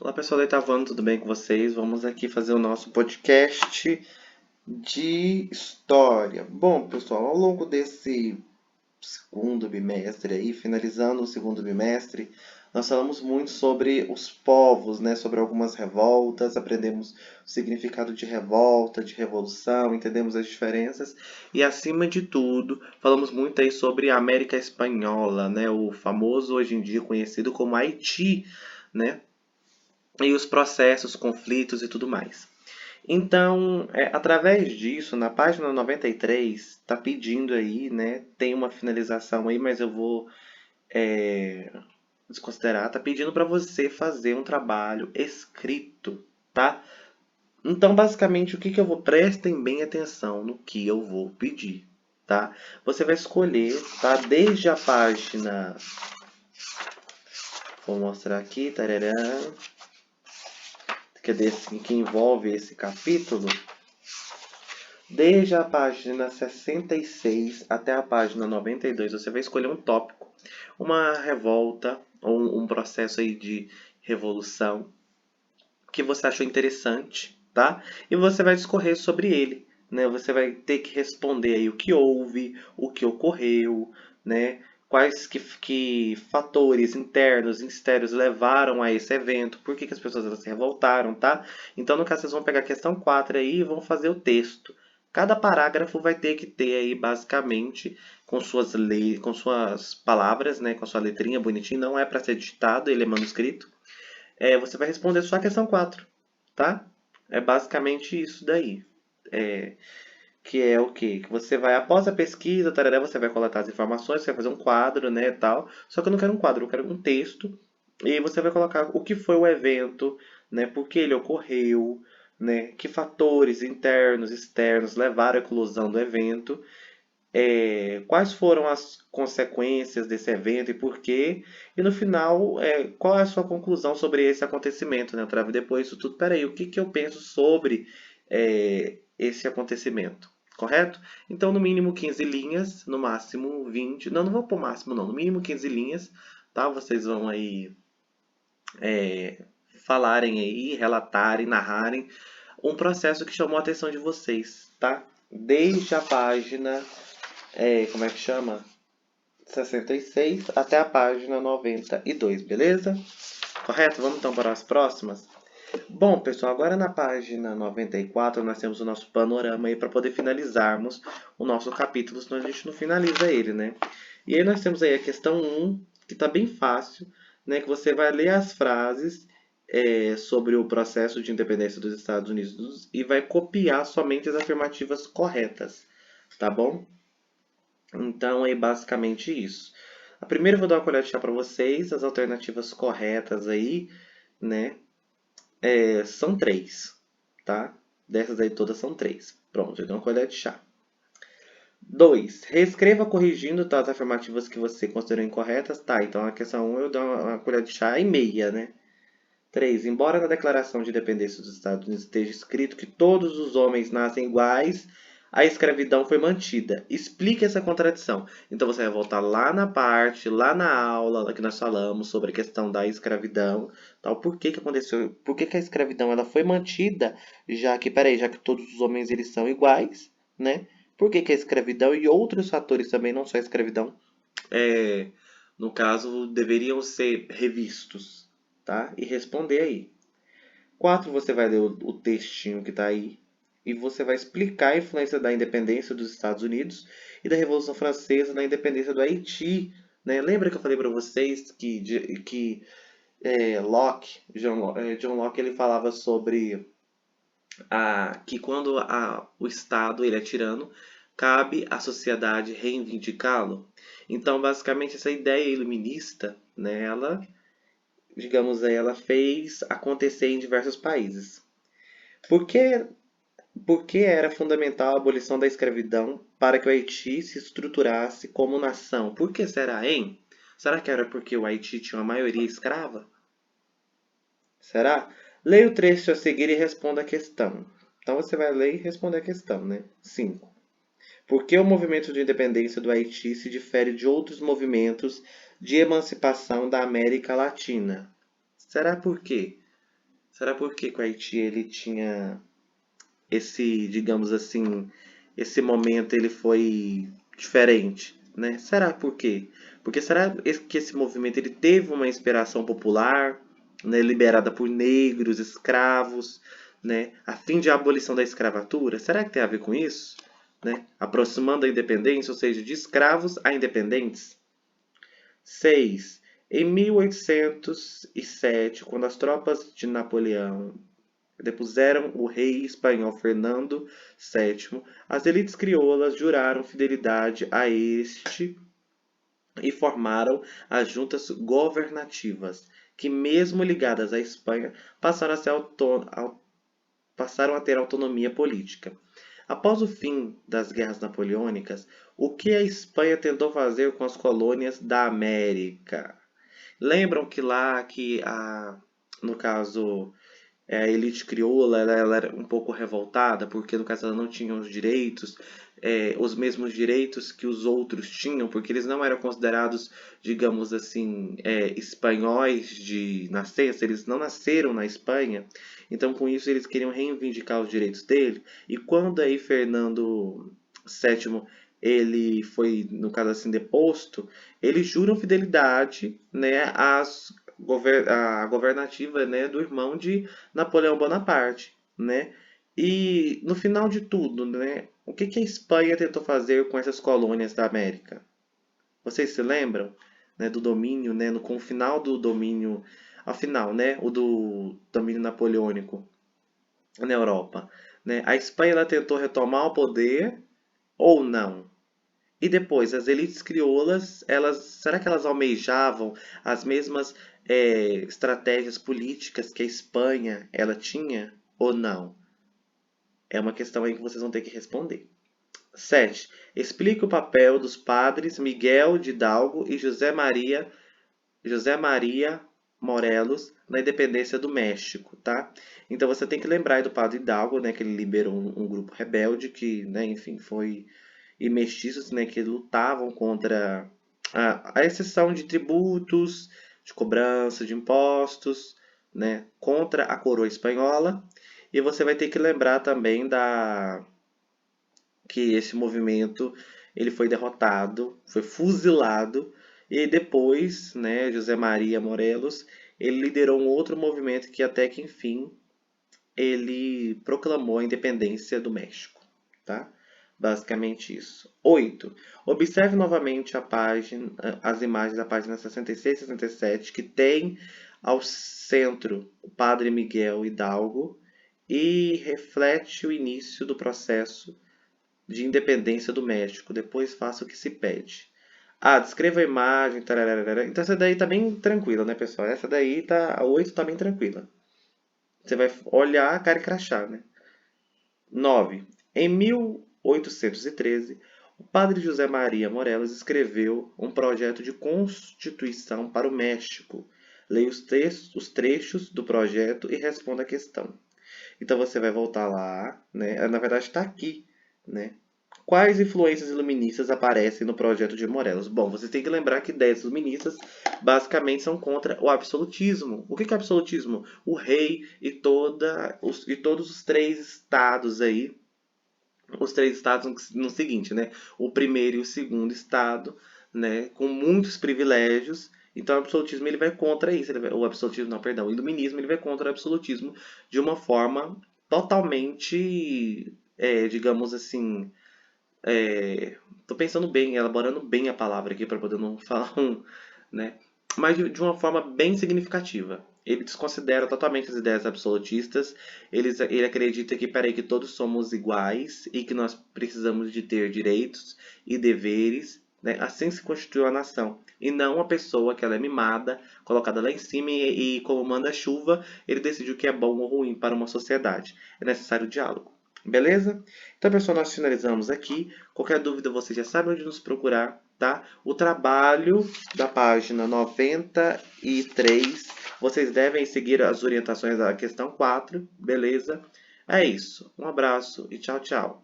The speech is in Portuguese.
Olá pessoal do Oitavo, tudo bem com vocês? Vamos aqui fazer o nosso podcast de história. Bom, pessoal, ao longo desse segundo bimestre aí, finalizando o segundo bimestre, nós falamos muito sobre os povos, né? Sobre algumas revoltas, aprendemos o significado de revolta, de revolução, entendemos as diferenças e, acima de tudo, falamos muito aí sobre a América Espanhola, né? O famoso hoje em dia conhecido como Haiti, né? E os processos, conflitos e tudo mais. Então, através disso, na página 93, está pedindo aí, né? Tem uma finalização aí, mas eu vou desconsiderar. Está pedindo para você fazer um trabalho escrito, tá? Então, basicamente, o que que eu vou... Prestem bem atenção no que eu vou pedir, tá? Você vai escolher, tá? Desde a página... Vou mostrar aqui, tarará, que envolve esse capítulo. Desde a página 66 até a página 92, você vai escolher um tópico, uma revolta ou um processo aí de revolução que você achou interessante, tá? E você vai discorrer sobre ele, né? Você vai ter que responder aí o que houve, o que ocorreu, né? Quais que fatores internos e externos levaram a esse evento, por que, que as pessoas elas se revoltaram, tá? Então, no caso, vocês vão pegar a questão 4 aí e vão fazer o texto. Cada parágrafo vai ter que ter aí, basicamente, com suas palavras, né? Com sua letrinha bonitinha. Não é para ser digitado, ele é manuscrito. Você vai responder só a questão 4, tá? É basicamente isso daí. É, que é o quê? Que você vai, após a pesquisa, tarará, você vai coletar as informações, você vai fazer um quadro, né, tal. Só que eu não quero um quadro, eu quero um texto. E você vai colocar o que foi o evento, né, por que ele ocorreu, né, que fatores internos, externos levaram à eclosão do evento, quais foram as consequências desse evento e por quê, e no final, qual é a sua conclusão sobre esse acontecimento, né? Trave depois disso tudo, peraí, o que que eu penso sobre esse acontecimento, correto? Então, no mínimo 15 linhas, no máximo 20, não, não vou pôr máximo não, no mínimo 15 linhas, tá? Vocês vão aí falarem aí, relatarem, narrarem um processo que chamou a atenção de vocês, tá? Desde a página, como é que chama? 66 até a página 92, beleza? Correto? Vamos então para as próximas? Bom, pessoal, agora na página 94 nós temos o nosso panorama aí para poder finalizarmos o nosso capítulo, senão a gente não finaliza ele, né? E aí nós temos aí a questão 1, que está bem fácil, né? Que você vai ler as frases sobre o processo de independência dos Estados Unidos e vai copiar somente as afirmativas corretas, tá bom? Então é basicamente isso. A primeira eu vou dar uma colher de chá para vocês, as alternativas corretas aí, né? São três, tá? Dessas aí todas são três. Pronto, eu dou uma colher de chá. 2. Reescreva corrigindo tá, as afirmativas que você considerou incorretas. Tá, então a questão 1 eu dou uma colher de chá e meia, né? 3. Embora na Declaração de Independência dos Estados Unidos esteja escrito que todos os homens nascem iguais, a escravidão foi mantida. Explique essa contradição. Então você vai voltar lá na parte, lá na aula lá que nós falamos sobre a questão da escravidão, tal, por que que aconteceu, por que que a escravidão ela foi mantida, já que todos os homens eles são iguais, né? Por que que a escravidão e outros fatores também, não só a escravidão, é, no caso, deveriam ser revistos, tá? E responder aí. 4, você vai ler o textinho que está aí e você vai explicar a influência da independência dos Estados Unidos e da Revolução Francesa na independência do Haiti. Né? Lembra que eu falei para vocês que John Locke, ele falava sobre que quando o Estado ele é tirano, cabe à sociedade reivindicá-lo. Então, basicamente, essa ideia iluminista, né, ela, digamos aí, ela fez acontecer em diversos países. Por que, por que era fundamental a abolição da escravidão para que o Haiti se estruturasse como nação? Por que será, hein? Será que era porque o Haiti tinha uma maioria escrava? Será? Leia o trecho a seguir e responda a questão. Então você vai ler e responder a questão, né? 5. Por que o movimento de independência do Haiti se difere de outros movimentos de emancipação da América Latina? Será por quê? Será por que o Haiti ele tinha esse, digamos assim, esse momento ele foi diferente, né? Será por quê? Porque será que esse movimento ele teve uma inspiração popular, né, liberada por negros, escravos, né, a fim de abolição da escravatura? Será que tem a ver com isso? Né? Aproximando a independência, ou seja, de escravos a independentes? 6. Em 1807, quando as tropas de Napoleão depuseram o rei espanhol Fernando VII, as elites crioulas juraram fidelidade a este e formaram as juntas governativas, que mesmo ligadas à Espanha, passaram a ter autonomia política. Após o fim das guerras napoleônicas, o que a Espanha tentou fazer com as colônias da América? Lembram que lá no caso, a elite crioula ela era um pouco revoltada, porque no caso ela não tinha os direitos, os mesmos direitos que os outros tinham, porque eles não eram considerados, digamos assim, espanhóis de nascença, eles não nasceram na Espanha, então com isso eles queriam reivindicar os direitos dele, e quando aí Fernando VII ele foi, no caso assim, deposto, eles juram fidelidade, né, à governativa, né, do irmão de Napoleão Bonaparte, né? E no final de tudo, né, o que que a Espanha tentou fazer com essas colônias da América? Vocês se lembram, né, do domínio, né, com o final do domínio, afinal, né, o do domínio napoleônico na Europa, né? A Espanha ela tentou retomar o poder ou não? E depois, as elites crioulas, será que elas almejavam as mesmas estratégias políticas que a Espanha ela tinha ou não? É uma questão aí que vocês vão ter que responder. 7. Explique o papel dos padres Miguel de Hidalgo e José Maria Morelos na independência do México, tá? Então você tem que lembrar do padre Hidalgo, né, que ele liberou um grupo rebelde que, né, enfim, foi e mestiços, né, que lutavam contra a exceção de tributos, de cobrança de impostos, né, contra a coroa espanhola. E você vai ter que lembrar também que esse movimento ele foi derrotado, foi fuzilado e depois, né, José Maria Morelos, ele liderou um outro movimento que até que enfim ele proclamou a independência do México, tá? Basicamente isso. 8. Observe novamente as imagens da página 66 e 67, que tem ao centro o Padre Miguel Hidalgo e reflete o início do processo de independência do México. Depois faça o que se pede. Descreva a imagem. Tararara. Então essa daí tá bem tranquila, né, pessoal? Essa daí a 8 tá bem tranquila. Você vai olhar a cara e crachar, né? 9. Em 1813, o padre José Maria Morelos escreveu um projeto de constituição para o México. Leia os trechos do projeto e responda a questão. Então você vai voltar lá, né? Na verdade está aqui, né? Quais influências iluministas aparecem no projeto de Morelos? Bom, você tem que lembrar que ideias iluministas basicamente são contra o absolutismo. O que é absolutismo? O rei e todos os três estados aí, os três estados no seguinte, né? O primeiro e o segundo estado, né? Com muitos privilégios. Então o absolutismo ele vai contra isso. O absolutismo, não, perdão, o iluminismo ele vai contra o absolutismo de uma forma totalmente, digamos assim, tô pensando bem, elaborando bem a palavra aqui para poder não falar né? Mas de uma forma bem significativa. Ele desconsidera totalmente as ideias absolutistas. Ele acredita que, peraí, que todos somos iguais e que nós precisamos de ter direitos e deveres, né? Assim se constituiu a nação. E não uma pessoa que ela é mimada, colocada lá em cima e como manda chuva, ele decide o que é bom ou ruim para uma sociedade. É necessário diálogo. Beleza? Então, pessoal, nós finalizamos aqui. Qualquer dúvida, você já sabe onde nos procurar, tá? O trabalho da página 93, vocês devem seguir as orientações da questão 4, beleza? É isso. Um abraço e tchau, tchau.